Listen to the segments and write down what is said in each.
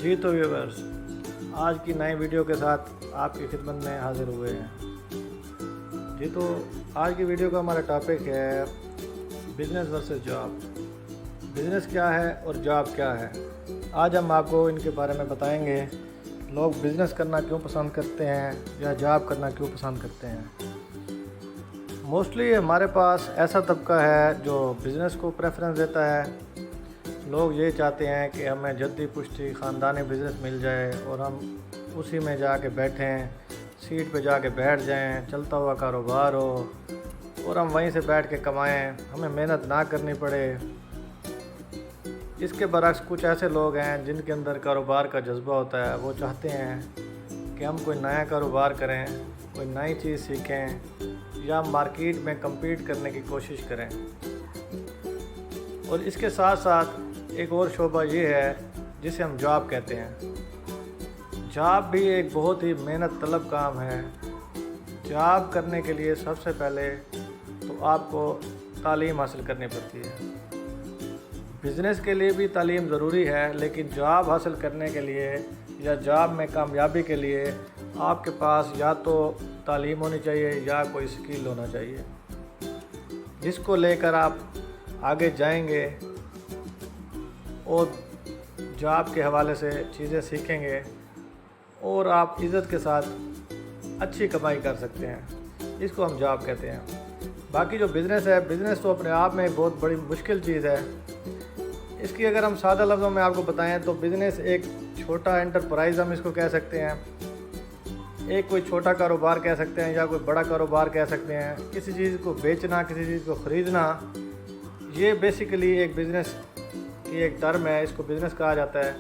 جی تو ویورز، آج کی نئی ویڈیو کے ساتھ آپ کی خدمت میں حاضر ہوئے ہیں۔ جی تو آج کی ویڈیو کا ہمارا ٹاپک ہے بزنس ورسز جاب۔ بزنس کیا ہے اور جاب کیا ہے؟ آج ہم آپ کو ان کے بارے میں بتائیں گے۔ لوگ بزنس کرنا کیوں پسند کرتے ہیں یا جاب کرنا کیوں پسند کرتے ہیں۔ موسٹلی ہمارے پاس ایسا طبقہ ہے جو بزنس کو پریفرنس دیتا ہے۔ لوگ یہ چاہتے ہیں کہ ہمیں جدی پشتی خاندانی بزنس مل جائے اور ہم اسی میں جا کے بیٹھیں، سیٹ پہ جا کے بیٹھ جائیں، چلتا ہوا کاروبار ہو اور ہم وہیں سے بیٹھ کے کمائیں، ہمیں محنت نہ کرنی پڑے۔ اس کے برعکس کچھ ایسے لوگ ہیں جن کے اندر کاروبار کا جذبہ ہوتا ہے۔ وہ چاہتے ہیں کہ ہم کوئی نیا کاروبار کریں، کوئی نئی چیز سیکھیں یا مارکیٹ میں کمپیٹ کرنے کی کوشش کریں۔ اور اس کے ساتھ ساتھ ایک اور شعبہ یہ ہے جسے ہم جاب کہتے ہیں۔ جاب بھی ایک بہت ہی محنت طلب کام ہے۔ جاب کرنے کے لیے سب سے پہلے تو آپ کو تعلیم حاصل کرنی پڑتی ہے۔ بزنس کے لیے بھی تعلیم ضروری ہے، لیکن جاب حاصل کرنے کے لیے یا جاب میں کامیابی کے لیے آپ کے پاس یا تو تعلیم ہونی چاہیے یا کوئی سکل ہونا چاہیے، جس کو لے کر آپ آگے جائیں گے اور جاب کے حوالے سے چیزیں سیکھیں گے اور آپ عزت کے ساتھ اچھی کمائی کر سکتے ہیں۔ اس کو ہم جاب کہتے ہیں۔ باقی جو بزنس ہے، بزنس تو اپنے آپ میں بہت بڑی مشکل چیز ہے۔ اس کی اگر ہم سادہ لفظوں میں آپ کو بتائیں تو بزنس ایک چھوٹا انٹرپرائز ہم اس کو کہہ سکتے ہیں، ایک کوئی چھوٹا کاروبار کہہ سکتے ہیں یا کوئی بڑا کاروبار کہہ سکتے ہیں۔ کسی چیز کو بیچنا، کسی چیز کو خریدنا، یہ بیسیکلی ایک بزنس کی ایک ٹرم ہے، اس کو بزنس کہا جاتا ہے۔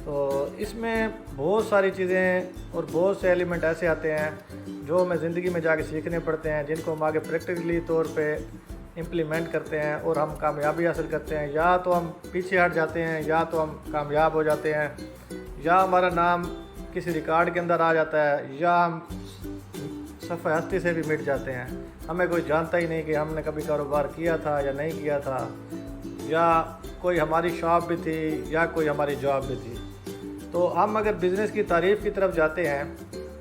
تو اس میں بہت ساری چیزیں اور بہت سے ایلیمنٹ ایسے آتے ہیں جو ہمیں زندگی میں جا کے سیکھنے پڑتے ہیں، جن کو ہم آگے پریکٹیکلی طور پہ امپلیمنٹ کرتے ہیں اور ہم کامیابی حاصل کرتے ہیں۔ یا تو ہم پیچھے ہٹ جاتے ہیں یا تو ہم کامیاب ہو جاتے ہیں، یا ہمارا نام کسی ریکارڈ کے اندر آ جاتا ہے، یا ہم صفحہ ہستی سے بھی مٹ جاتے ہیں۔ ہمیں کوئی جانتا ہی نہیں کہ ہم نے کبھی کاروبار کیا تھا یا نہیں کیا تھا، یا کوئی ہماری شاپ بھی تھی یا کوئی ہماری جاب بھی تھی۔ تو ہم اگر بزنس کی تعریف کی طرف جاتے ہیں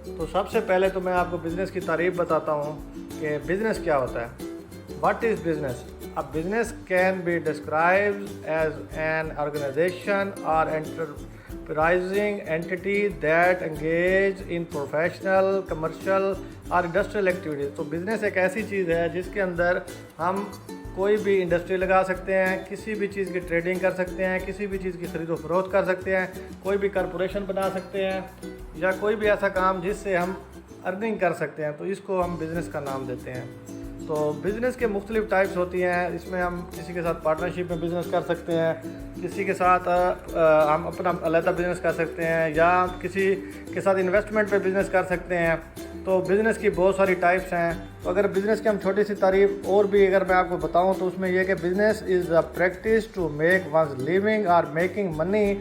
تو سب سے پہلے تو میں آپ کو بزنس کی تعریف بتاتا ہوں کہ بزنس کیا ہوتا ہے۔ What is business? A business can be described as an organization or enterprising entity that engage in professional, commercial or industrial activities۔ تو بزنس ایک ایسی چیز ہے جس کے اندر ہم کوئی بھی انڈسٹری لگا سکتے ہیں، کسی بھی چیز کی ٹریڈنگ کر سکتے ہیں، کسی بھی چیز کی خرید و فروخت کر سکتے ہیں، کوئی بھی کارپوریشن بنا سکتے ہیں، یا کوئی بھی ایسا کام جس سے ہم ارننگ کر سکتے ہیں، تو اس کو ہم بزنس کا نام دیتے ہیں۔ تو بزنس کے مختلف ٹائپس ہوتی ہیں۔ اس میں ہم کسی کے ساتھ پارٹنرشپ میں بزنس کر سکتے ہیں، کسی کے ساتھ ہم اپنا علیحدہ بزنس کر سکتے ہیں، یا کسی کے ساتھ انویسٹمنٹ پہ بزنس کر سکتے ہیں۔ تو بزنس کی بہت ساری ٹائپس ہیں۔ تو اگر بزنس کی ہم چھوٹی سی تعریف اور بھی اگر میں آپ کو بتاؤں تو اس میں یہ کہ business is a practice to make one's living اور making money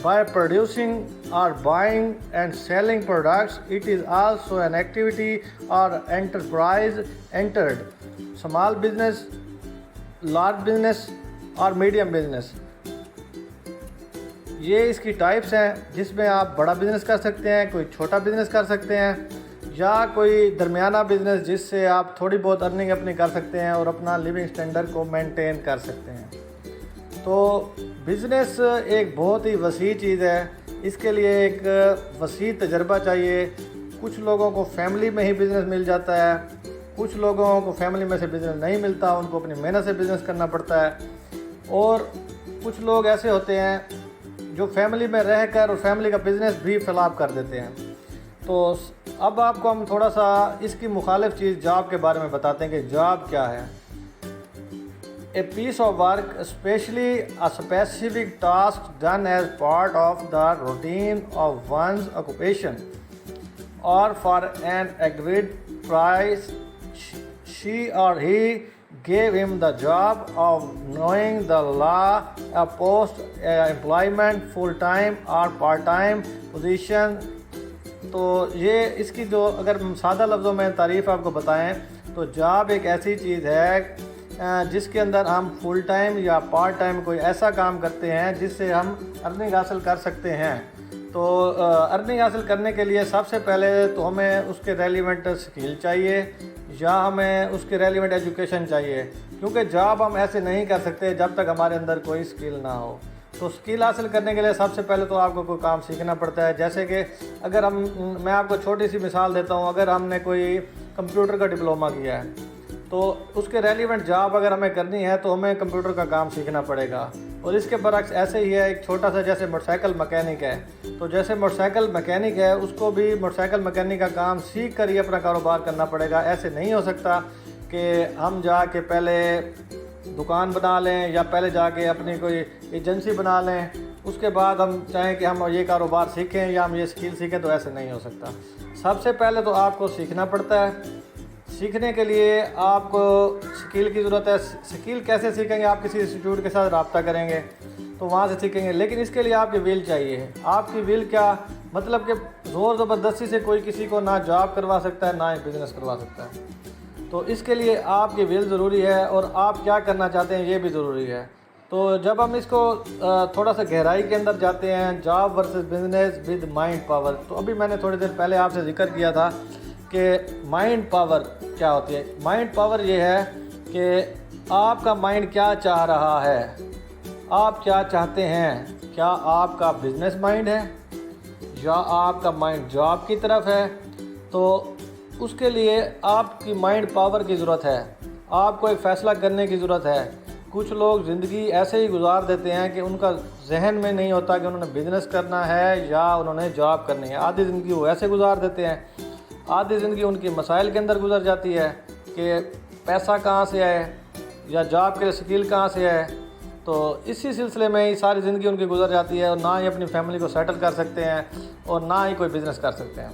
by producing or buying and selling products. It is also an activity or enterprise entered small business, large business or medium business۔ یہ اس کی types ہیں جس میں آپ بڑا business کر سکتے ہیں، کوئی چھوٹا بزنس کر سکتے ہیں، یا کوئی درمیانہ بزنس جس سے آپ تھوڑی بہت ارننگ اپنی کر سکتے ہیں اور اپنا لیونگ اسٹینڈرڈ کو مینٹین کر سکتے ہیں۔ تو بزنس ایک بہت ہی وسیع چیز ہے۔ اس کے لیے ایک وسیع تجربہ چاہیے۔ کچھ لوگوں کو فیملی میں ہی بزنس مل جاتا ہے، کچھ لوگوں کو فیملی میں سے بزنس نہیں ملتا، ان کو اپنی محنت سے بزنس کرنا پڑتا ہے، اور کچھ لوگ ایسے ہوتے ہیں جو فیملی میں رہ کر اور فیملی کا بزنس بھی فلاب کر دیتے ہیں۔ تو اب آپ کو ہم تھوڑا سا اس کی مخالف چیز جاب کے بارے میں بتاتے ہیں کہ جاب کیا ہے۔ A piece of work, especially a specific task done as part of the routine of one's occupation, or for an agreed price, she or he gave him the job of knowing the law, a post, employment, full-time or part-time position۔ تو یہ اس کی جو اگر ہم سادہ لفظوں میں تعریف آپ کو بتائیں تو جاب ایک ایسی چیز ہے جس کے اندر ہم فل ٹائم یا پارٹ ٹائم کوئی ایسا کام کرتے ہیں جس سے ہم ارننگ حاصل کر سکتے ہیں۔ تو ارننگ حاصل کرنے کے لیے سب سے پہلے تو ہمیں اس کے ریلیونٹ اسکل چاہیے یا ہمیں اس کے ریلیونٹ ایجوکیشن چاہیے، کیونکہ جاب ہم ایسے نہیں کر سکتے جب تک ہمارے اندر کوئی اسکل نہ ہو۔ تو اسکل حاصل کرنے کے لیے سب سے پہلے تو آپ کو کوئی کام سیکھنا پڑتا ہے، جیسے کہ اگر میں آپ کو چھوٹی سی مثال دیتا ہوں، اگر ہم نے کوئی کمپیوٹر کا ڈپلومہ کیا ہے تو اس کے ریلیونٹ جاب اگر ہمیں کرنی ہے تو ہمیں کمپیوٹر کا کام سیکھنا پڑے گا۔ اور اس کے برعکس ایسے ہی ہے، ایک چھوٹا سا جیسے موٹر سائیکل مکینک ہے، تو جیسے موٹر سائیکل مکینک ہے اس کو بھی موٹر سائیکل مکینک کا کام سیکھ کر ہی اپنا کاروبار کرنا پڑے گا۔ ایسے نہیں ہو سکتا کہ ہم جا کے پہلے دکان بنا لیں یا پہلے جا کے اپنی کوئی ایجنسی بنا لیں، اس کے بعد ہم چاہیں کہ ہم یہ کاروبار سیکھیں یا ہم یہ اسکل سیکھیں، تو ایسے نہیں ہو سکتا۔ سب سے پہلے تو آپ کو سیکھنا پڑتا ہے۔ سیکھنے کے لیے آپ کو اسکل کی ضرورت ہے۔ اسکل کیسے سیکھیں گے؟ آپ کسی انسٹیٹیوٹ کے ساتھ رابطہ کریں گے تو وہاں سے سیکھیں گے، لیکن اس کے لیے آپ کی ویل چاہیے۔ آپ کی ویل کیا مطلب کہ زور زبردستی سے کوئی کسی کو نہ جاب کروا سکتا ہے نہ ہی بزنس کروا سکتا ہے۔ تو اس کے لیے آپ کی ویل ضروری ہے اور آپ کیا کرنا چاہتے ہیں یہ بھی ضروری ہے۔ تو جب ہم اس کو تھوڑا سا گہرائی کے اندر جاتے ہیں، job versus business with mind power, تو ابھی میں نے تھوڑی دیر پہلے آپ سے ذکر کیا تھا کہ مائنڈ پاور کیا ہوتی ہے۔ مائنڈ پاور یہ ہے کہ آپ کا مائنڈ کیا چاہ رہا ہے، آپ کیا چاہتے ہیں۔ کیا آپ کا بزنس مائنڈ ہے یا آپ کا مائنڈ جاب کی طرف ہے؟ تو اس کے لیے آپ کی مائنڈ پاور کی ضرورت ہے، آپ کو ایک فیصلہ کرنے کی ضرورت ہے۔ کچھ لوگ زندگی ایسے ہی گزار دیتے ہیں کہ ان کا ذہن میں نہیں ہوتا کہ انہوں نے بزنس کرنا ہے یا انہوں نے جاب کرنی ہے۔ آدھی زندگی وہ ایسے گزار دیتے ہیں، آدھی زندگی ان کی مسائل کے اندر گزر جاتی ہے کہ پیسہ کہاں سے آئے یا جاب کے اسکل کہاں سے آئے۔ تو اسی سلسلے میں ہی ساری زندگی ان کی گزر جاتی ہے اور نہ ہی اپنی فیملی کو سیٹل کر سکتے ہیں اور نہ ہی کوئی بزنس کر سکتے ہیں۔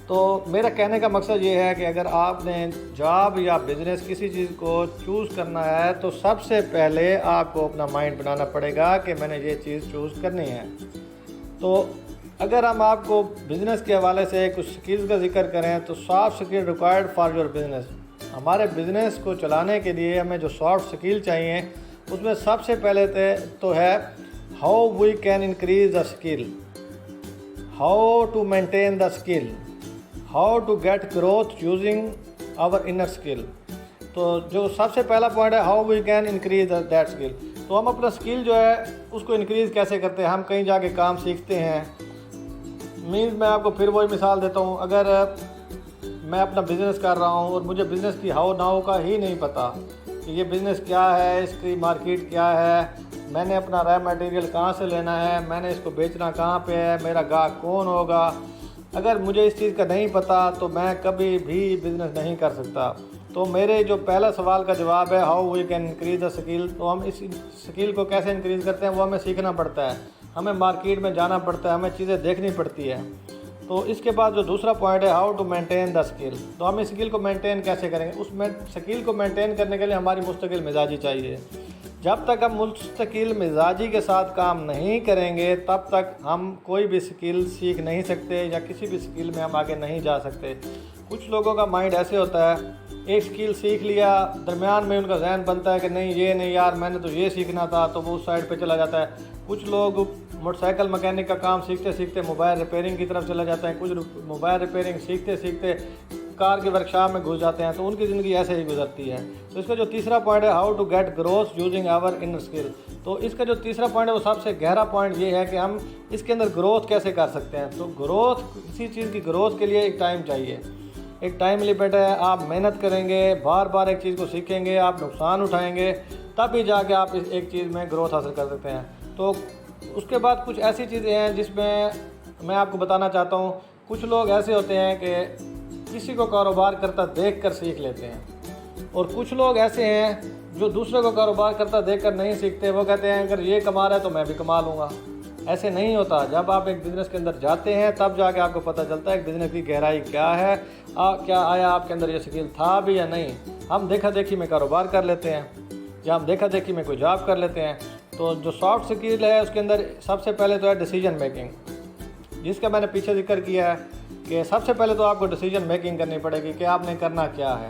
تو میرا کہنے کا مقصد یہ ہے کہ اگر آپ نے جاب یا بزنس کسی چیز کو چوز کرنا ہے تو سب سے پہلے آپ کو اپنا مائنڈ بنانا پڑے گا کہ میں نے یہ چیز چوز کرنی ہے۔ تو اگر ہم آپ کو بزنس کے حوالے سے کچھ سکلز کا ذکر کریں تو soft skill required for your business. ہمارے بزنس کو چلانے کے لیے ہمیں جو سافٹ سکل چاہیے اس میں سب سے پہلے تو ہے how we can increase the skill, how to maintain the skill, how to get growth using our inner skill. تو جو سب سے پہلا پوائنٹ ہے how we can increase that skill. تو ہم اپنا اسکل جو ہے اس کو انکریز کیسے کرتے ہیں؟ ہم کہیں جا کے کام سیکھتے ہیں۔ میں آپ کو پھر وہی مثال دیتا ہوں، اگر میں اپنا بزنس کر رہا ہوں اور مجھے بزنس کی ہاؤ ناؤ کا ہی نہیں پتہ کہ یہ بزنس کیا ہے، اس کی مارکیٹ کیا ہے، میں نے اپنا را میٹیریل کہاں سے لینا ہے، میں نے اس کو بیچنا کہاں پہ ہے، میرا گاہک کون ہوگا، اگر مجھے اس چیز کا نہیں پتہ تو میں کبھی بھی بزنس نہیں کر سکتا۔ تو میرے جو پہلا سوال کا جواب ہے how we can increase the skill. تو ہم اس اسکل کو کیسے انکریز کرتے ہیں؟ وہ ہمیں سیکھنا پڑتا ہے، ہمیں مارکیٹ میں جانا پڑتا ہے، ہمیں چیزیں دیکھنی پڑتی ہے۔ تو اس کے بعد جو دوسرا پوائنٹ ہے how to maintain the skill. تو ہم اس اسکل کو مینٹین کیسے کریں گے؟ اس اسکل کو مینٹین کرنے کے لیے ہماری مستقل مزاجی چاہیے۔ جب تک ہم مستقل مزاجی کے ساتھ کام نہیں کریں گے تب تک ہم کوئی بھی اسکل سیکھ نہیں سکتے یا کسی بھی اسکل میں ہم آگے نہیں جا سکتے۔ کچھ لوگوں کا مائنڈ ایسے ہوتا ہے، ایک اسکل سیکھ لیا، درمیان میں ان کا ذہن بنتا ہے کہ نہیں یہ نہیں یار میں نے تو یہ سیکھنا تھا، تو وہ اس سائڈ پہ چلا جاتا ہے۔ کچھ لوگ موٹر سائیکل مکینک کا کام سیکھتے سیکھتے موبائل ریپیئرنگ کی طرف چلا جاتے ہیں، کچھ موبائل ریپیئرنگ سیکھتے سیکھتے کار کی ورکشاپ میں گھس جاتے ہیں، تو ان کی زندگی ایسے ہی گزرتی ہے۔ تو اس کا جو تیسرا پوائنٹ ہے how to get growth using our inner skill. تو اس کا جو تیسرا پوائنٹ ہے وہ سب سے گہرا پوائنٹ یہ ہے کہ ہم اس کے اندر گروتھ کیسے کر سکتے ہیں۔ تو گروتھ، کسی چیز کی گروتھ کے لیے ایک ٹائم چاہیے، ایک ٹائم لمٹ ہے۔ آپ محنت کریں گے، بار بار ایک چیز کو سیکھیں گے، آپ نقصان اٹھائیں گے، تب ہی جا کے آپ اس ایک چیز میں گروتھ حاصل کر سکتے ہیں۔ تو اس کے بعد کچھ ایسی چیزیں ہیں جس میں آپ کو بتانا چاہتا ہوں۔ کچھ لوگ ایسے ہوتے ہیں کہ کسی کو کاروبار کرتا دیکھ کر سیکھ لیتے ہیں، اور کچھ لوگ ایسے ہیں جو دوسرے کو کاروبار کرتا دیکھ کر نہیں سیکھتے، وہ کہتے ہیں اگر یہ کما رہا ہے تو میں بھی کما لوں گا۔ ایسے نہیں ہوتا۔ جب آپ ایک بزنس کے اندر جاتے ہیں تب جا کے آپ کو پتہ چلتا ہے ایک بزنس کی گہرائی کیا ہے، کیا آیا آپ کے اندر یہ سکل تھا بھی یا نہیں۔ ہم دیکھا دیکھی میں کاروبار کر لیتے ہیں یا ہم دیکھا دیکھی میں کوئی جاب کر لیتے ہیں۔ تو جو سافٹ سکل ہے اس کے اندر سب سے پہلے تو ہے ڈیسیجن میکنگ، جس کا میں نے پیچھے ذکر کیا ہے کہ سب سے پہلے تو آپ کو ڈیسیجن میکنگ کرنی پڑے گی کہ آپ نے کرنا کیا ہے۔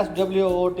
SWOT,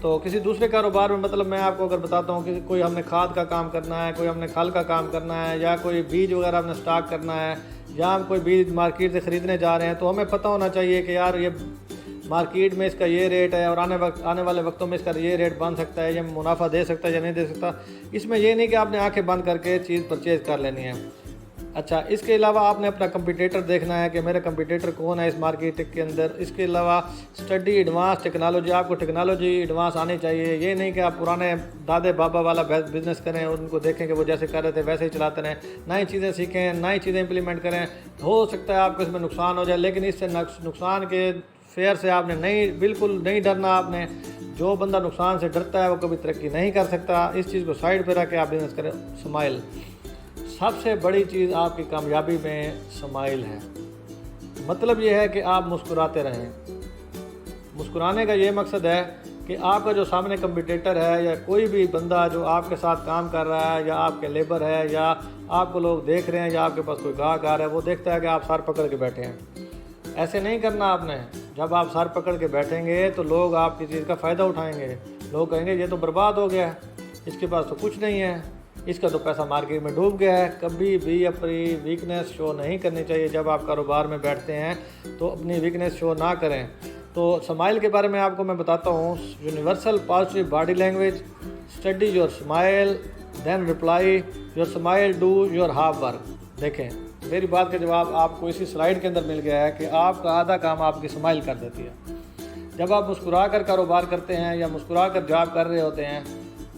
تو کسی دوسرے کاروبار میں مطلب میں آپ کو اگر بتاتا ہوں کہ کوئی ہم نے کھاد کا کام کرنا ہے، کوئی ہم نے کھل کا کام کرنا ہے، یا کوئی بیج وغیرہ ہم نے سٹاک کرنا ہے، یا ہم کوئی بیج مارکیٹ سے خریدنے جا رہے ہیں، تو ہمیں پتہ ہونا چاہیے کہ یار یہ مارکیٹ میں اس کا یہ ریٹ ہے اور آنے والے وقتوں میں اس کا یہ ریٹ بن سکتا ہے، یہ منافع دے سکتا ہے یا نہیں دے سکتا۔ اس میں یہ نہیں کہ آپ نے آنکھیں بند کر کے چیز پرچیز کر لینی ہے۔ اچھا، اس کے علاوہ آپ نے اپنا کمپیٹیٹر دیکھنا ہے کہ میرا کمپیٹیٹر کون ہے اس مارکیٹ کے اندر۔ اس کے علاوہ اسٹڈی ایڈوانس ٹیکنالوجی، آپ کو ٹیکنالوجی ایڈوانس آنی چاہیے۔ یہ نہیں کہ آپ پرانے دادے بابا والا بزنس کریں اور ان کو دیکھیں کہ وہ جیسے کر رہے تھے ویسے ہی چلاتے رہیں، نئی چیزیں سیکھیں، نئی چیزیں امپلیمنٹ کریں۔ ہو سکتا ہے آپ کو اس میں نقصان ہو جائے، لیکن اس سے نقصان کے فیئر سے آپ نے بالکل نہیں ڈرنا۔ آپ نے جو بندہ نقصان سے ڈرتا ہے وہ کبھی ترقی نہیں کر سکتا۔ اس چیز کو سائڈ پہ رکھ کے آپ بزنس کریں۔ سمائل، سب سے بڑی چیز آپ کی کامیابی میں سمائل ہے۔ مطلب یہ ہے کہ آپ مسکراتے رہیں۔ مسکرانے کا یہ مقصد ہے کہ آپ کا جو سامنے کمپیٹیٹر ہے یا کوئی بھی بندہ جو آپ کے ساتھ کام کر رہا ہے یا آپ کے لیبر ہے یا آپ کو لوگ دیکھ رہے ہیں یا آپ کے پاس کوئی گاہک آ رہا ہے، وہ دیکھتا ہے کہ آپ سر پکڑ کے بیٹھے ہیں۔ ایسے نہیں کرنا آپ نے۔ جب آپ سر پکڑ کے بیٹھیں گے تو لوگ آپ کی چیز کا فائدہ اٹھائیں گے۔ لوگ کہیں گے یہ تو برباد ہو گیا ہے، اس کے پاس تو کچھ نہیں ہے، اس کا تو پیسہ مارکیٹ میں ڈوب گیا ہے۔ کبھی بھی اپنی ویکنیس شو نہیں کرنی چاہیے۔ جب آپ کاروبار میں بیٹھتے ہیں تو اپنی ویکنیس شو نہ کریں۔ تو سمائل کے بارے میں آپ کو میں بتاتا ہوں۔ Universal positive body language, study your smile then reply your smile do your half work. دیکھیں، میری بات کا جواب آپ کو اسی سلائیڈ کے اندر مل گیا ہے کہ آپ کا آدھا کام آپ کی اسمائل کر دیتی ہے۔ جب آپ مسکرا کر کاروبار کرتے ہیں یا مسکرا کر جاب کر رہے ہوتے ہیں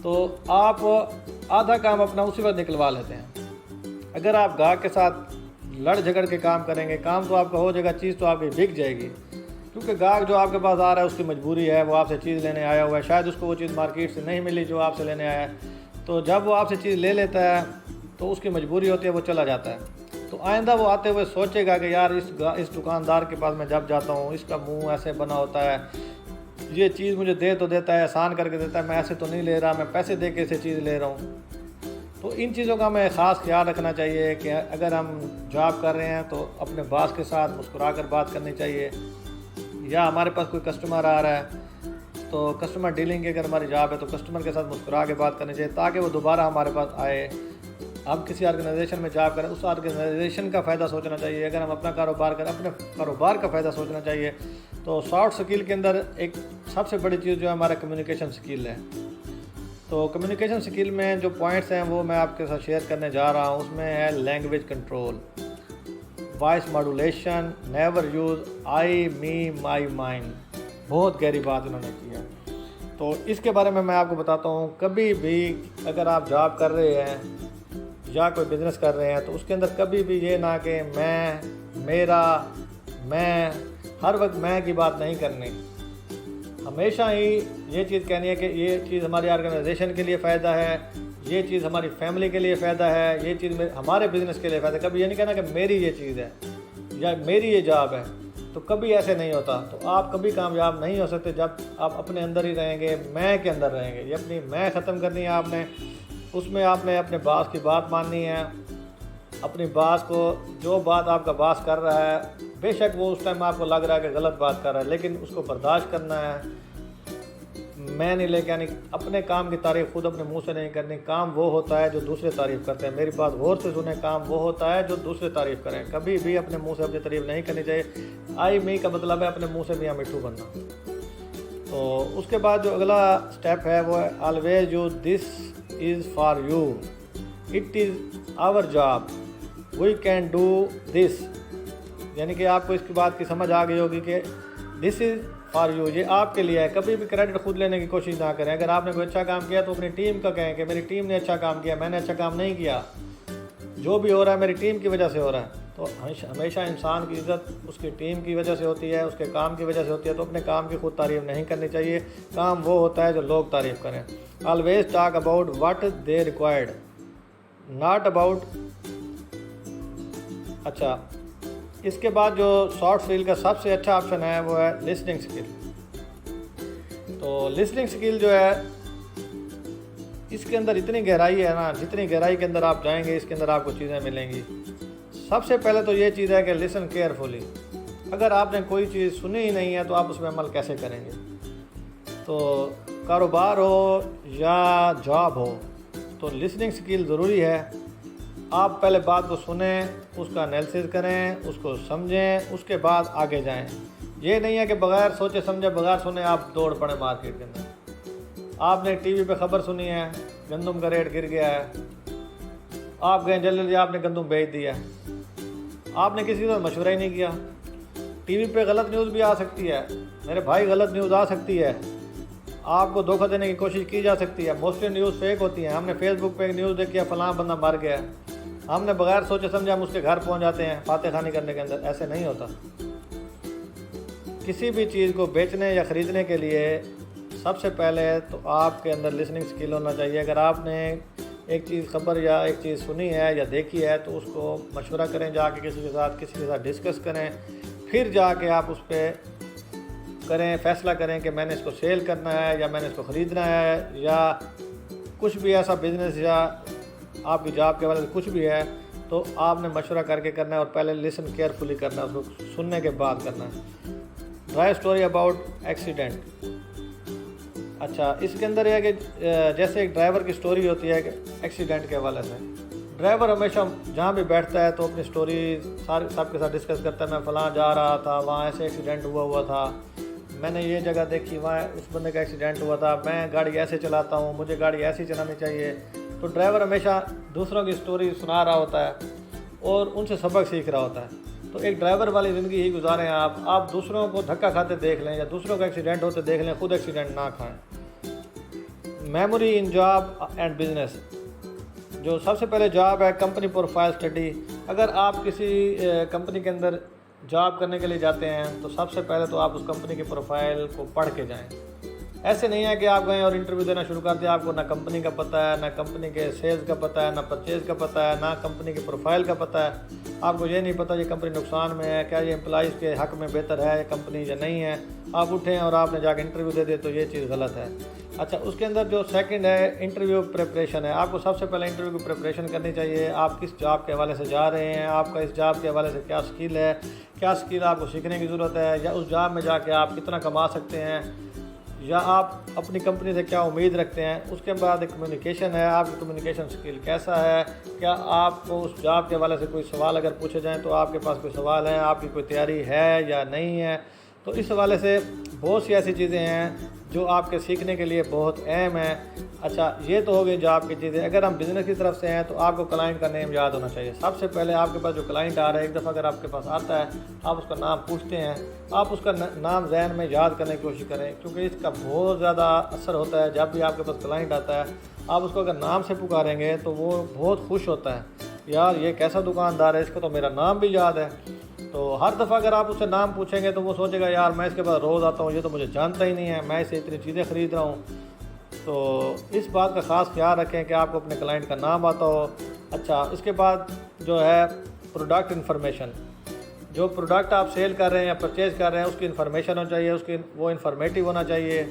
تو آپ آدھا کام اپنا اسی وقت نکلوا لیتے ہیں۔ اگر آپ گاہک کے ساتھ لڑ جھگڑ کے کام کریں گے، کام تو آپ کا ہو جائے گا، چیز تو آپ کی بک جائے گی، کیونکہ گاہک جو آپ کے پاس آ رہا ہے اس کی مجبوری ہے، وہ آپ سے چیز لینے آیا ہوا ہے، شاید اس کو وہ چیز مارکیٹ سے نہیں ملی جو آپ سے لینے آیا ہے۔ تو جب وہ آپ سے چیز لے لیتا ہے تو اس کی مجبوری ہوتی ہے، وہ چلا جاتا ہے۔ تو آئندہ وہ آتے ہوئے سوچے گا کہ یار اس دکاندار کے پاس میں جب جاتا ہوں اس کا منہ ایسے بنا ہوتا ہے، یہ چیز مجھے دے تو دیتا ہے، آسان کر کے دیتا ہے، میں ایسے تو نہیں لے رہا، میں پیسے دے کے اسے چیز لے رہا ہوں۔ تو ان چیزوں کا ہمیں خاص خیال رکھنا چاہیے کہ اگر ہم جاب کر رہے ہیں تو اپنے باس کے ساتھ مسکرا کر بات کرنی چاہیے، یا ہمارے پاس کوئی کسٹمر آ رہا ہے تو کسٹمر ڈیلنگ کی اگر ہماری جاب ہے تو کسٹمر کے ساتھ مسکرا کے بات کرنی چاہیے تاکہ وہ دوبارہ ہمارے پاس آئے۔ ہم کسی آرگنائزیشن میں جاب کریں، اس آرگنائزیشن کا فائدہ سوچنا چاہیے۔ اگر ہم اپنا کاروبار کریں، اپنے کاروبار کا فائدہ سوچنا چاہیے۔ تو سافٹ سکل کے اندر ایک سب سے بڑی چیز جو ہے ہمارا کمیونیکیشن سکل ہے۔ تو کمیونیکیشن سکل میں جو پوائنٹس ہیں وہ میں آپ کے ساتھ شیئر کرنے جا رہا ہوں۔ اس میں ہے language control, voice modulation, never use I me my mind. بہت گہری بات انہوں نے کی ہے۔ تو اس کے بارے میں آپ کو بتاتا ہوں۔ کبھی بھی اگر آپ جاب کر رہے ہیں یا کوئی بزنس کر رہے ہیں تو اس کے اندر کبھی بھی یہ نہ کہ میں، میرا، میں، ہر وقت میں کی بات نہیں کرنی۔ ہمیشہ ہی یہ چیز کہنی ہے کہ یہ چیز ہماری آرگنائزیشن کے لیے فائدہ ہے، یہ چیز ہماری فیملی کے لیے فائدہ ہے، یہ چیز ہمارے بزنس کے لیے فائدہ ہے۔ کبھی یہ نہیں کہنا کہ میری یہ چیز ہے یا میری یہ جاب ہے، تو کبھی ایسے نہیں ہوتا۔ تو آپ کبھی کامیاب نہیں ہو سکتے جب آپ اپنے اندر ہی رہیں گے، میں کے اندر رہیں گے۔ یہ اپنی میں ختم کرنی ہے آپ نے۔ اس میں آپ نے اپنے باس کی بات ماننی ہے، اپنی باس کو جو بات آپ کا باس کر رہا ہے، بے شک وہ اس ٹائم آپ کو لگ رہا ہے کہ غلط بات کر رہا ہے، لیکن اس کو برداشت کرنا ہے۔ میں نہیں لے کے آنی، اپنے کام کی تعریف خود اپنے منہ سے نہیں کرنی۔ کام وہ ہوتا ہے جو دوسرے تعریف کرتے ہیں۔ میری بات غور سے سنیں، کام وہ ہوتا ہے جو دوسرے تعریف کریں۔ کبھی بھی اپنے منہ سے اپنی تعریف نہیں کرنی چاہیے۔ آئی می کا مطلب ہے اپنے منہ سے میاں مٹھو بننا۔ تو اس کے بعد جو اگلا سٹیپ ہے وہ ہے always use this is for you, it is our job, we can do this. یعنی کہ آپ کو اس کی بات کی سمجھ آ گئی ہوگی کہ دس از فار یو، یہ آپ کے لیے ہے۔ کبھی بھی کریڈٹ خود لینے کی کوشش نہ کریں۔ اگر آپ نے کوئی اچھا کام کیا تو اپنی ٹیم کا کہیں کہ میری ٹیم نے اچھا کام کیا، میں نے اچھا کام نہیں کیا، جو بھی ہو رہا ہے میری ٹیم کی وجہ سے ہو رہا ہے۔ تو ہمیشہ انسان کی عزت اس کی ٹیم کی وجہ سے ہوتی ہے، اس کے کام کی وجہ سے ہوتی ہے۔ تو اپنے کام کی خود تعریف نہیں کرنی چاہیے۔ کام وہ ہوتا ہے جو لوگ تعریف کریں۔ Always talk about what they required, not about. اچھا، اس کے بعد جو سافٹ اسکل کا سب سے اچھا آپشن ہے وہ ہے لسننگ اسکل۔ تو لسننگ اسکل جو ہے اس کے اندر اتنی گہرائی ہے نا، جتنی گہرائی کے اندر آپ جائیں گے اس کے اندر آپ کو چیزیں ملیں گی۔ سب سے پہلے تو یہ چیز ہے کہ لسن کیئرفلی۔ اگر آپ نے کوئی چیز سنی ہی نہیں ہے تو آپ اس میں عمل کیسے کریں گے؟ تو کاروبار ہو یا جاب ہو تو لسننگ سکل ضروری ہے. آپ پہلے بات کو سنیں, اس کا انالیسس کریں, اس کو سمجھیں, اس کے بعد آگے جائیں. یہ نہیں ہے کہ بغیر سوچے سمجھے بغیر سنے آپ دوڑ پڑیں مارکیٹ کے اندر. آپ نے ٹی وی پہ خبر سنی ہے گندم کا ریٹ گر گیا ہے, آپ گئے جلدی آپ نے گندم بیچ دیا, آپ نے کسی سے مشورہ ہی نہیں کیا. ٹی وی پہ غلط نیوز بھی آ سکتی ہے میرے بھائی, غلط نیوز آ سکتی ہے, آپ کو دھوکہ دینے کی کوشش کی جا سکتی ہے. موسٹلی نیوز فیک ہوتی ہیں. ہم نے فیس بک پہ ایک نیوز دیکھی ہے فلاں بندہ مر گیا, ہم نے بغیر سوچے سمجھے ہم اس کے گھر پہنچ جاتے ہیں فاتح خانی کرنے کے اندر. ایسے نہیں ہوتا. کسی بھی چیز کو بیچنے یا خریدنے کے لیے سب سے پہلے تو آپ کے اندر لسننگ سکل ہونا چاہیے. اگر آپ نے ایک چیز خبر یا ایک چیز سنی ہے یا دیکھی ہے تو اس کو مشورہ کریں, جا کے کسی کے ساتھ ڈسکس کریں, پھر جا کے آپ اس پہ کریں, فیصلہ کریں کہ میں نے اس کو سیل کرنا ہے یا میں نے اس کو خریدنا ہے, یا کچھ بھی ایسا بزنس یا آپ کی جاب کے حوالے سے کچھ بھی ہے تو آپ نے مشورہ کر کے کرنا ہے, اور پہلے لسن کیئرفلی کرنا ہے, اس کو سننے کے بعد کرنا ہے. Try story about accident. اچھا, اس کے اندر یہ ہے کہ جیسے ایک ڈرائیور کی سٹوری ہوتی ہے کہ ایکسیڈنٹ کے حوالے سے ڈرائیور ہمیشہ جہاں بھی بیٹھتا ہے تو اپنی سٹوری سب کے ساتھ ڈسکس کرتا ہے. میں فلاں جا رہا تھا, وہاں ایسے ایکسیڈنٹ ہوا تھا, میں نے یہ جگہ دیکھی, وہاں اس بندے کا ایکسیڈنٹ ہوا تھا, میں گاڑی ایسے چلاتا ہوں, مجھے گاڑی ایسی چلانی چاہیے. تو ڈرائیور ہمیشہ دوسروں کی سٹوری سنا رہا ہوتا ہے اور ان سے سبق سیکھ رہا ہوتا ہے. تو ایک ڈرائیور والی زندگی ہی گزاریں آپ دوسروں کو دھکا کھاتے دیکھ لیں یا دوسروں کا ایکسیڈنٹ ہوتے دیکھ لیں, خود ایکسیڈنٹ نہ کھائیں. Memory in job and business. جو سب سے پہلے جاب ہے کمپنی پروفائل اسٹڈی. اگر آپ کسی کمپنی کے اندر جاب کرنے کے لیے جاتے ہیں تو سب سے پہلے تو آپ اس کمپنی کی پروفائل کو پڑھ کے جائیں. ایسے نہیں ہے کہ آپ گئیں اور انٹرویو دینا شروع کر دیں, آپ کو نہ کمپنی کا پتہ ہے, نہ کمپنی کے سیلز کا پتہ ہے, نہ پرچیز کا پتہ ہے, نہ کمپنی کی پروفائل کا پتہ ہے. آپ کو یہ نہیں پتہ یہ کمپنی نقصان میں ہے, کیا یہ امپلائیز کے حق میں بہتر ہے یہ کمپنی یا نہیں ہے. آپ اٹھیں اور آپ نے جا کے انٹرویو دے دے تو یہ چیز غلط ہے. اچھا, اس کے اندر جو سیکنڈ ہے انٹرویو پریپریشن ہے. آپ کو سب سے پہلے انٹرویو کی پریپریشن کرنی چاہیے. آپ کس جاب کے حوالے سے جا رہے ہیں, آپ کا اس جاب کے حوالے سے کیا اسکل ہے, کیا اسکل آپ کو سیکھنے کی ضرورت ہے, یا اس جاب میں جا کے آپ کتنا کما سکتے ہیں, یا آپ اپنی کمپنی سے کیا امید رکھتے ہیں. اس کے بعد ایک کمیونیکیشن ہے, آپ کی کمیونیکیشن اسکل کیسا ہے, کیا آپ کو اس جاب کے حوالے سے کوئی سوال اگر پوچھے جائیں تو آپ کے پاس کوئی سوال ہے, آپ کی کوئی تیاری ہے یا نہیں ہے. تو اس حوالے سے بہت سی ایسی چیزیں ہیں جو آپ کے سیکھنے کے لیے بہت اہم ہیں. اچھا, یہ تو ہو گئی جاب کی چیزیں. اگر ہم بزنس کی طرف سے ہیں تو آپ کو کلائنٹ کا نیم یاد ہونا چاہیے. سب سے پہلے آپ کے پاس جو کلائنٹ آ رہا ہے, ایک دفعہ اگر آپ کے پاس آتا ہے آپ اس کا نام پوچھتے ہیں, آپ اس کا نام ذہن میں یاد کرنے کی کوشش کریں, کیونکہ اس کا بہت زیادہ اثر ہوتا ہے. جب بھی آپ کے پاس کلائنٹ آتا ہے آپ اس کو اگر نام سے پکاریں گے تو وہ بہت خوش ہوتا ہے, یار یہ کیسا دکاندار ہے, اس کو تو میرا نام بھی یاد ہے. تو ہر دفعہ اگر آپ اس سے نام پوچھیں گے تو وہ سوچے گا یار میں اس کے پاس روز آتا ہوں, یہ تو مجھے جانتا ہی نہیں ہے, میں اسے اتنی چیزیں خرید رہا ہوں. تو اس بات کا خاص خیال رکھیں کہ آپ کو اپنے کلائنٹ کا نام آتا ہو. اچھا, اس کے بعد جو ہے پروڈکٹ انفارمیشن. جو پروڈکٹ آپ سیل کر رہے ہیں یا پرچیز کر رہے ہیں اس کی انفارمیشن ہونی چاہیے, اس کی وہ انفارمیٹیو ہونا چاہیے.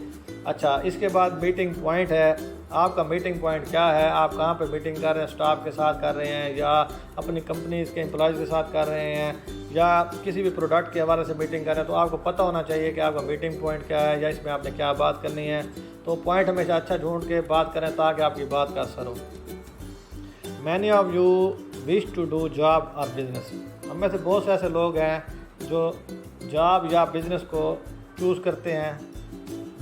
اچھا, اس کے بعد میٹنگ پوائنٹ ہے. آپ کا میٹنگ پوائنٹ کیا ہے, آپ کہاں پہ میٹنگ کر رہے ہیں, اسٹاف کے ساتھ کر رہے ہیں یا اپنی کمپنیز کے امپلائیز کے ساتھ کر رہے ہیں, یا کسی بھی پروڈکٹ کے حوالے سے میٹنگ کر رہے ہیں. تو آپ کو پتہ ہونا چاہیے کہ آپ کا میٹنگ پوائنٹ کیا ہے یا اس میں آپ نے کیا بات کرنی ہے. تو پوائنٹ ہمیشہ اچھا ڈھونڈ کے بات کریں تاکہ آپ کی بات کا اثر ہو. Many of you wish to do job اور بزنس. ہم میں سے بہت سے ایسے لوگ ہیں جو جاب یا بزنس کو چوز کرتے ہیں.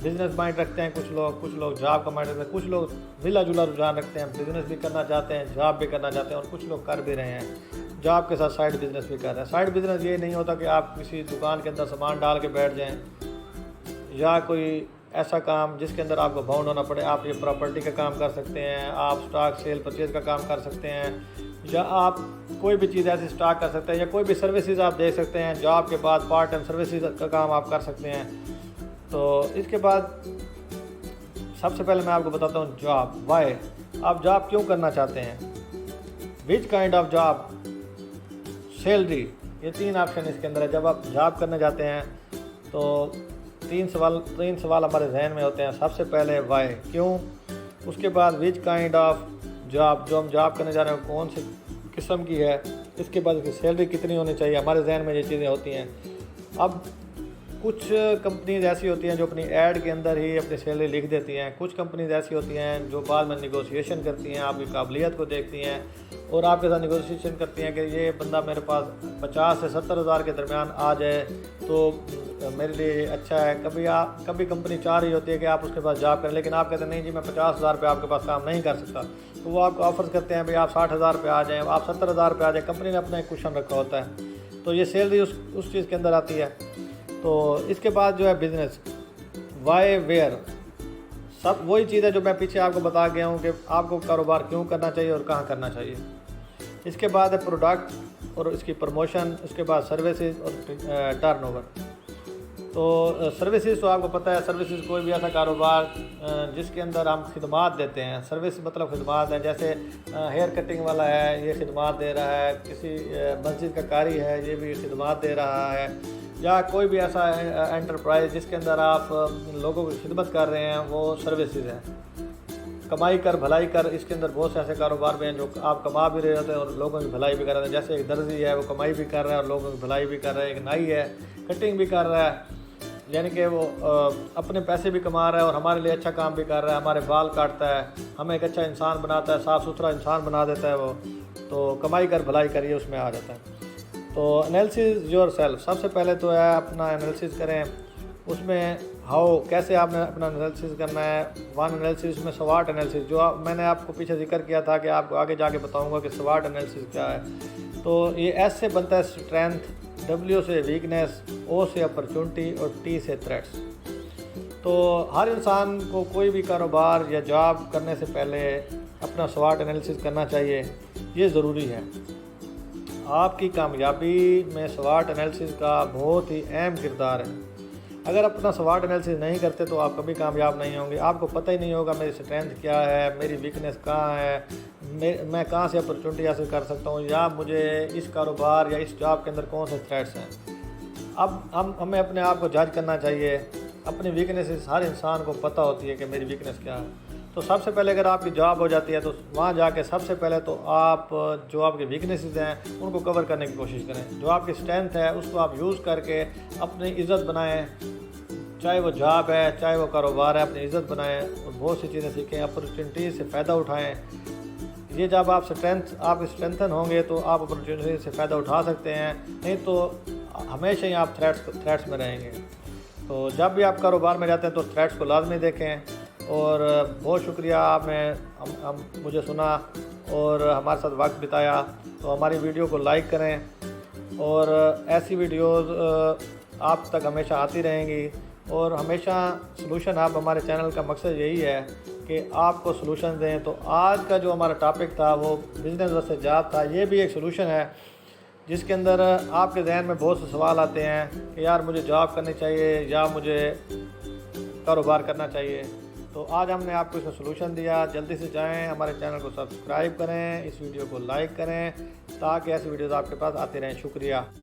بزنس مائنڈ رکھتے ہیں کچھ لوگ جاب کا مائنڈ رکھتے ہیں, کچھ لوگ ملا جلا رجحان رکھتے ہیں, بزنس بھی کرنا چاہتے ہیں, جاب بھی کرنا چاہتے ہیں, اور کچھ لوگ کر بھی رہے ہیں, جاب کے ساتھ سائڈ بزنس بھی کر رہے ہیں. سائڈ بزنس یہ نہیں ہوتا کہ آپ کسی دکان کے اندر سامان ڈال کے بیٹھ جائیں, یا کوئی ایسا کام جس کے اندر آپ کو باؤنڈ ہونا پڑے. آپ یہ پراپرٹی کا کام کر سکتے ہیں, آپ سٹاک سیل پرچیز کا کام کر سکتے ہیں, یا آپ کوئی بھی چیز ایسی سٹاک کر سکتے ہیں, یا کوئی بھی سروسز آپ دے سکتے ہیں. جاب کے بعد پارٹ ٹائم سروسز کا کام آپ کر سکتے ہیں. تو اس کے بعد سب سے پہلے میں آپ کو بتاتا ہوں جاب. وائی, آپ جاب کیوں کرنا چاہتے ہیں, which kind of job, salary. یہ 3 آپشن اس کے اندر ہے. جب آپ جاب کرنے جاتے ہیں تو تین سوال ہمارے ذہن میں ہوتے ہیں. سب سے پہلے وائی, کیوں. اس کے بعد وچ کائنڈ آف جاب, جو ہم جاب کرنے جا رہے ہیں کون سی قسم کی ہے. اس کے بعد اس کی سیلری کتنی ہونی چاہیے. ہمارے ذہن میں یہ چیزیں ہوتی ہیں. اب کچھ کمپنیز ایسی ہوتی ہیں جو اپنی ایڈ کے اندر ہی اپنی سیلری لکھ دیتی ہیں، کچھ کمپنیز ایسی ہوتی ہیں جو بعد میں نیگوسیشن کرتی ہیں، آپ کی قابلیت کو دیکھتی ہیں اور آپ کے ساتھ نیگوسیشن کرتی ہیں کہ یہ بندہ میرے پاس 50 سے 70 ہزار کے درمیان آ جائے تو میرے لیے یہ اچھا ہے۔ کبھی کمپنی چاہ رہی ہوتی ہے کہ آپ اس کے پاس جاب کریں، لیکن آپ کہتے ہیں نہیں جی میں 50 ہزار پہ آپ کے پاس کام نہیں کر سکتا، تو وہ آپ کو آفرز کرتے ہیں بھئی آپ 60 ہزار پہ آ جائیں، آپ 70 ہزار پہ آ جائیں، کمپنی نے اپنا ایک کوشن رکھا ہوتا ہے، تو یہ سیلری اس چیز کے اندر آتی ہے۔ تو اس کے بعد جو ہے بزنس، وائی ویئر، سب وہی چیز ہے جو میں پیچھے آپ کو بتا گیا ہوں کہ آپ کو کاروبار کیوں کرنا چاہیے اور کہاں کرنا چاہیے۔ اس کے بعد ہے پروڈکٹ اور اس کی پروموشن، اس کے بعد سروسز اور ٹرن اوور۔ تو سروسز تو آپ کو پتہ ہے، سروسز کوئی بھی ایسا کاروبار جس کے اندر ہم خدمات دیتے ہیں، سروس مطلب خدمات ہیں، جیسے ہیئر کٹنگ والا ہے یہ خدمات دے رہا ہے، کسی مسجد کا قاری ہے یہ بھی خدمات دے رہا ہے، یا کوئی بھی ایسا انٹرپرائز جس کے اندر آپ لوگوں کی خدمت کر رہے ہیں، وہ سروسز ہیں۔ کمائی کر بھلائی کر، اس کے اندر بہت سے ایسے کاروبار بھی ہیں جو آپ کما بھی رہے ہوتے ہیں اور لوگوں کی بھلائی بھی کر رہے ہیں، جیسے ایک درزی ہے وہ کمائی بھی کر رہا ہے اور لوگوں کی بھلائی بھی کر رہا ہے، ایک نائی ہے کٹنگ بھی کر رہا ہے، یعنی کہ وہ اپنے پیسے بھی کما رہا ہے اور ہمارے لیے اچھا کام بھی کر رہا ہے، ہمارے بال کاٹتا ہے، ہمیں ایک اچھا انسان بناتا ہے، صاف ستھرا انسان بنا دیتا ہے وہ، تو کمائی کر بھلائی کریے اس میں آ جاتا ہے۔ تو انالیسز یور سیلف، سب سے پہلے تو ہے اپنا انالیسز کریں، اس میں کیسے آپ نے اپنا انالیسز کرنا ہے۔ ون انالیسز میں سواٹ انالیسز، جو میں نے آپ کو پیچھے ذکر کیا تھا کہ آپ کو آگے جا کے بتاؤں گا کہ سواٹ انالیسز کیا ہے۔ تو یہ ایس سے بنتا ہے اسٹرینتھ، ڈبلیو سے ویکنیس، او سے اپرچونٹی اور ٹی سے تھریٹس۔ تو ہر انسان کو کوئی بھی کاروبار یا جاب کرنے سے پہلے اپنا سواٹ انالیسز کرنا چاہیے، یہ ضروری ہے۔ آپ کی کامیابی میں سواٹ انالیسز کا بہت ہی اہم کردار ہے۔ اگر اپنا سواٹ انالیسز نہیں کرتے تو آپ کبھی کامیاب نہیں ہوں گے، آپ کو پتہ ہی نہیں ہوگا میری اسٹرینتھ کیا ہے، میری ویکنیس کہاں ہے، میں کہاں سے اپرچونٹی حاصل کر سکتا ہوں، یا مجھے اس کاروبار یا اس جاب کے اندر کون سے تھریٹس ہیں۔ اب ہمیں اپنے آپ کو جج کرنا چاہیے، اپنی ویکنیسز ہر انسان کو پتہ ہوتی ہے کہ میری ویکنیس کیا ہے۔ تو سب سے پہلے اگر آپ کی جاب ہو جاتی ہے تو وہاں جا کے سب سے پہلے تو آپ جو آپ کی ویکنیسز ہیں ان کو کور کرنے کی کوشش کریں، جو آپ کی اسٹرینتھ ہے اس کو آپ یوز کر کے اپنی عزت بنائیں، چاہے وہ جاب ہے چاہے وہ کاروبار ہے، اپنی عزت بنائیں اور بہت سی چیزیں سیکھیں، اپرچونیٹیز سے فائدہ اٹھائیں۔ یہ جب آپ اسٹرینتھن ہوں گے تو آپ اپرچونیٹیز سے فائدہ اٹھا سکتے ہیں، نہیں تو ہمیشہ ہی آپ تھریٹس میں رہیں گے۔ تو جب بھی آپ کاروبار میں جاتے ہیں تو تھریٹس کو لازمی دیکھیں۔ اور بہت شکریہ آپ نے مجھے سنا اور ہمارے ساتھ وقت بتایا۔ تو ہماری ویڈیو کو لائک کریں اور ایسی ویڈیوز آپ تک ہمیشہ آتی رہیں گی، اور ہمیشہ سلوشن آپ، ہمارے چینل کا مقصد یہی ہے کہ آپ کو سلوشن دیں۔ تو آج کا جو ہمارا ٹاپک تھا وہ بزنس ورسز جاب تھا، یہ بھی ایک سلوشن ہے جس کے اندر آپ کے ذہن میں بہت سے سوال آتے ہیں کہ یار مجھے جاب کرنی چاہیے یا مجھے کاروبار کرنا چاہیے۔ تو آج ہم نے آپ کو اس کا سلوشن دیا۔ جلدی سے جائیں ہمارے چینل کو سبسکرائب کریں، اس ویڈیو کو لائک کریں تاکہ ایسی ویڈیوز آپ کے پاس آتے رہیں۔ شکریہ۔